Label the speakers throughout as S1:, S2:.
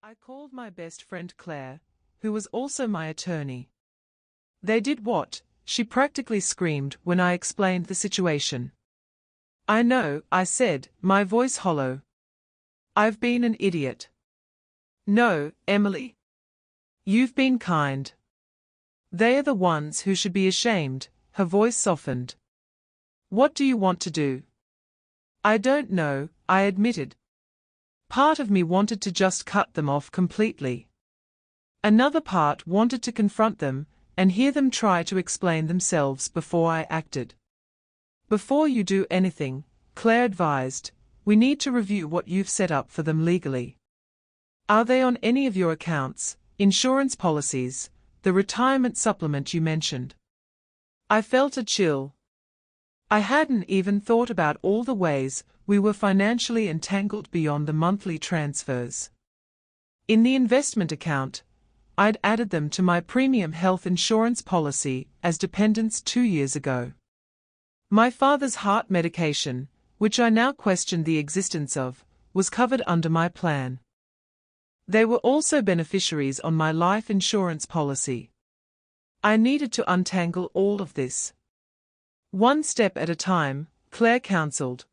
S1: I called my best friend Claire, who was also my attorney. "They did what?" she practically screamed when I explained the situation. "I know," I said, my voice hollow. "I've been an idiot." "No, Emily. You've been kind. They are the ones who should be ashamed." Her voice softened. "What do you want to do?" "I don't know," I admitted. Part of me wanted to just cut them off completely. Another part wanted to confront them and hear them try to explain themselves before I acted. "Before you do anything," Claire advised, "we need to review what you've set up for them legally. Are they on any of your accounts, insurance policies, the retirement supplement you mentioned?" I felt a chill. I hadn't even thought about all the ways we were financially entangled beyond the monthly transfers. In the investment account, I'd added them to my premium health insurance policy as dependents 2 years ago. My father's heart medication, which I now questioned the existence of, was covered under my plan. They were also beneficiaries on my life insurance policy. I needed to untangle all of this. "One step at a time," Claire counseled.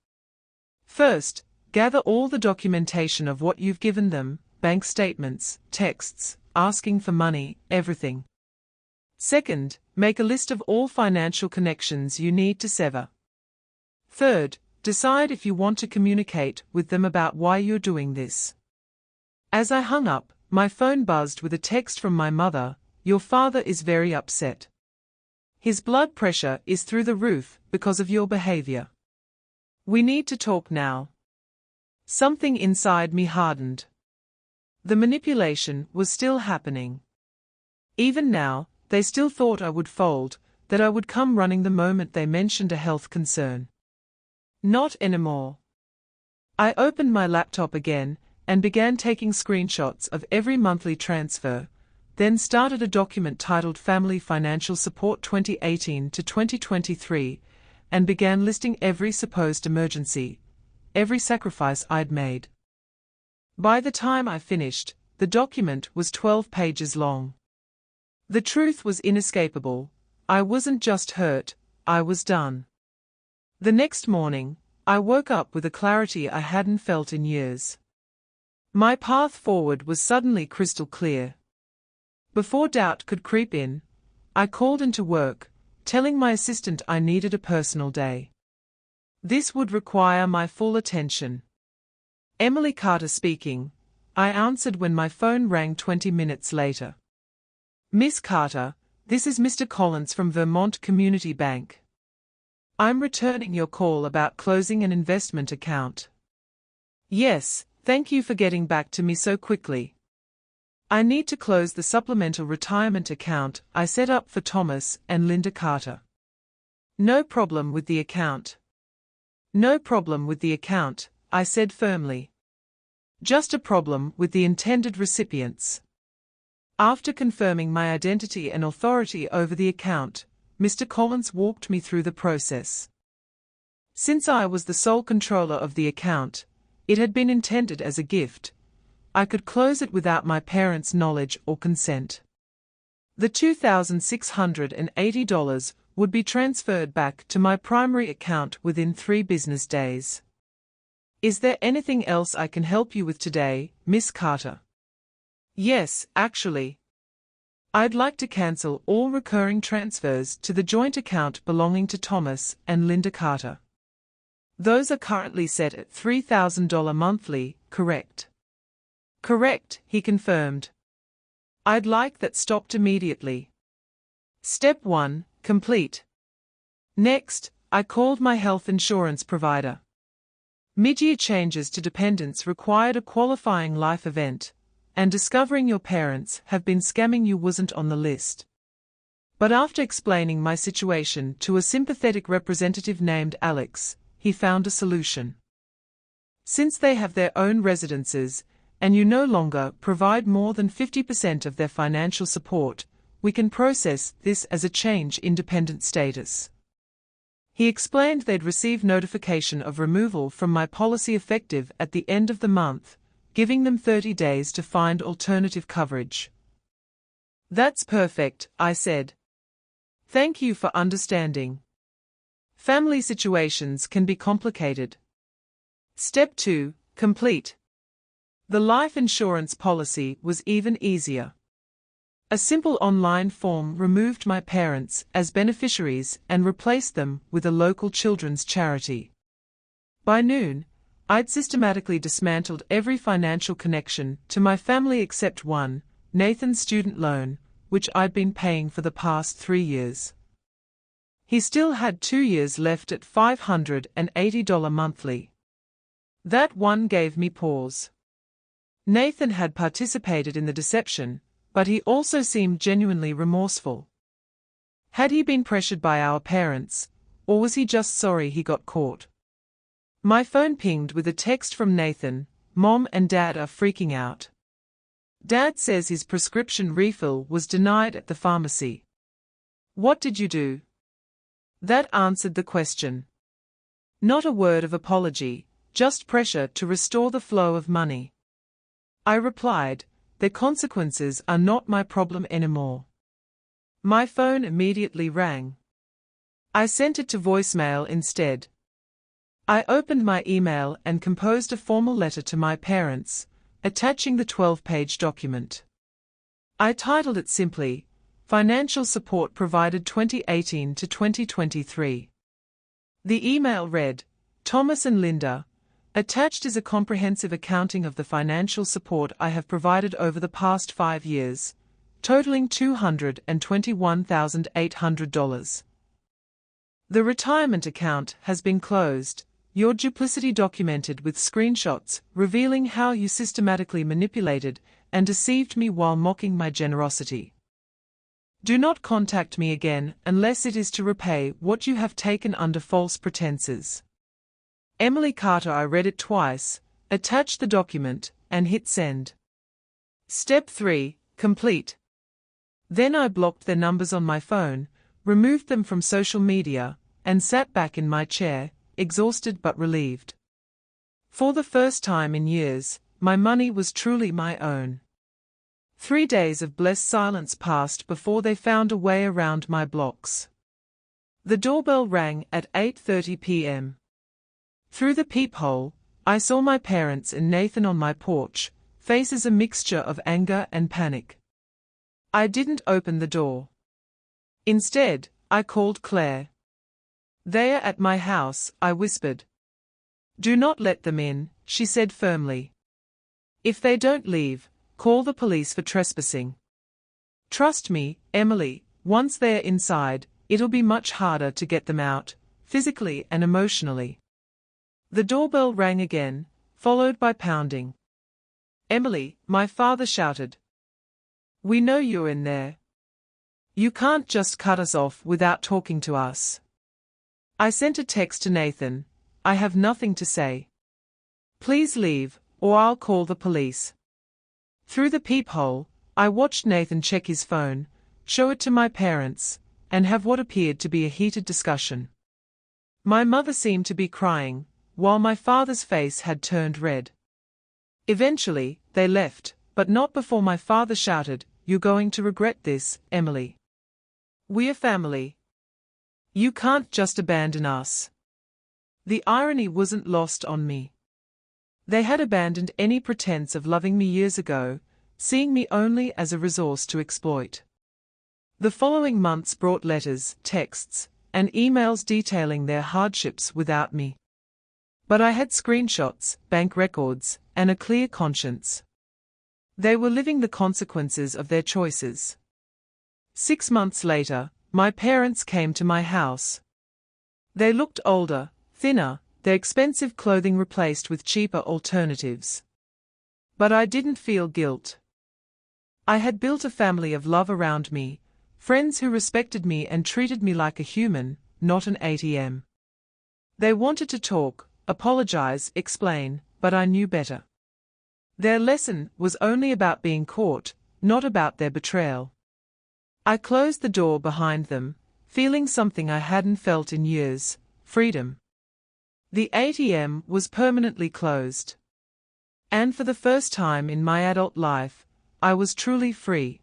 S1: "First, gather all the documentation of what you've given them, bank statements, texts, asking for money, everything. Second, make a list of all financial connections you need to sever. Third, decide if you want to communicate with them about why you're doing this." As I hung up, my phone buzzed with a text from my mother. "Your father is very upset. His blood pressure is through the roof because of your behavior. We need to talk now." Something inside me hardened. The manipulation was still happening. Even now, they still thought I would fold, that I would come running the moment they mentioned a health concern. Not anymore. I opened my laptop again and began taking screenshots of every monthly transfer, then started a document titled Family Financial Support 2018 to 2023, and began listing every supposed emergency, every sacrifice I'd made. By the time I finished, the document was 12 pages long. The truth was inescapable. I wasn't just hurt, I was done. The next morning, I woke up with a clarity I hadn't felt in years. My path forward was suddenly crystal clear. Before doubt could creep in, I called into work, telling my assistant I needed a personal day. This would require my full attention. "Emily Carter speaking," I answered when my phone rang 20 minutes later. "Miss Carter, this is Mr. Collins from Vermont Community Bank. I'm returning your call about closing an investment account." "Yes, thank you for getting back to me so quickly. I need to close the supplemental retirement account I set up for Thomas and Linda Carter." "No problem with the account." "No problem with the account," I said firmly. "Just a problem with the intended recipients." After confirming my identity and authority over the account, Mr. Collins walked me through the process. Since I was the sole controller of the account, it had been intended as a gift. I could close it without my parents' knowledge or consent. The $2,680 would be transferred back to my primary account within 3 business days. "Is there anything else I can help you with today, Miss Carter?" "Yes, actually. I'd like to cancel all recurring transfers to the joint account belonging to Thomas and Linda Carter. Those are currently set at $3,000 monthly, correct?" "Correct," he confirmed. "I'd like that stopped immediately." Step 1, complete. Next, I called my health insurance provider. Mid-year changes to dependents required a qualifying life event, and discovering your parents have been scamming you wasn't on the list. But after explaining my situation to a sympathetic representative named Alex, he found a solution. Since they have their own residences, and you no longer provide more than 50% of their financial support, we can process this as a change in dependent status. He explained they'd receive notification of removal from my policy effective at the end of the month, giving them 30 days to find alternative coverage. "That's perfect," I said. "Thank you for understanding. Family situations can be complicated." Step 2. Complete. The life insurance policy was even easier. A simple online form removed my parents as beneficiaries and replaced them with a local children's charity. By noon, I'd systematically dismantled every financial connection to my family except one, Nathan's student loan, which I'd been paying for the past 3 years. He still had 2 years left at $580 monthly. That one gave me pause. Nathan had participated in the deception, but he also seemed genuinely remorseful. Had he been pressured by our parents, or was he just sorry he got caught? My phone pinged with a text from Nathan. "Mom and Dad are freaking out. Dad says his prescription refill was denied at the pharmacy. What did you do?" That answered the question. Not a word of apology, just pressure to restore the flow of money. I replied, "The consequences are not my problem anymore." My phone immediately rang. I sent it to voicemail instead. I opened my email and composed a formal letter to my parents, attaching the 12-page document. I titled it simply, "Financial Support Provided 2018 to 2023. The email read, "Thomas and Linda, attached is a comprehensive accounting of the financial support I have provided over the past 5 years, totaling $221,800. The retirement account has been closed, your duplicity documented with screenshots revealing how you systematically manipulated and deceived me while mocking my generosity. Do not contact me again unless it is to repay what you have taken under false pretenses. Emily Carter." I read it twice, attached the document, and hit send. Step 3. Complete. Then I blocked their numbers on my phone, removed them from social media, and sat back in my chair, exhausted but relieved. For the first time in years, my money was truly my own. 3 days of blessed silence passed before they found a way around my blocks. The doorbell rang at 8:30 p.m. Through the peephole, I saw my parents and Nathan on my porch, faces a mixture of anger and panic. I didn't open the door. Instead, I called Claire. "They are at my house," I whispered. "Do not let them in," she said firmly. "If they don't leave, call the police for trespassing. Trust me, Emily, once they're inside, it'll be much harder to get them out, physically and emotionally." The doorbell rang again, followed by pounding. "Emily," my father shouted. "We know you're in there. You can't just cut us off without talking to us." I sent a text to Nathan, "I have nothing to say. Please leave, or I'll call the police." Through the peephole, I watched Nathan check his phone, show it to my parents, and have what appeared to be a heated discussion. My mother seemed to be crying, while my father's face had turned red. Eventually, they left, but not before my father shouted, "You're going to regret this, Emily. We're family. You can't just abandon us." The irony wasn't lost on me. They had abandoned any pretense of loving me years ago, seeing me only as a resource to exploit. The following months brought letters, texts, and emails detailing their hardships without me. But I had screenshots, bank records, and a clear conscience. They were living the consequences of their choices. 6 months later, my parents came to my house. They looked older, thinner, their expensive clothing replaced with cheaper alternatives. But I didn't feel guilt. I had built a family of love around me, friends who respected me and treated me like a human, not an ATM. They wanted to talk, apologize, explain, but I knew better. Their lesson was only about being caught, not about their betrayal. I closed the door behind them, feeling something I hadn't felt in years: freedom. The ATM was permanently closed. And for the first time in my adult life, I was truly free.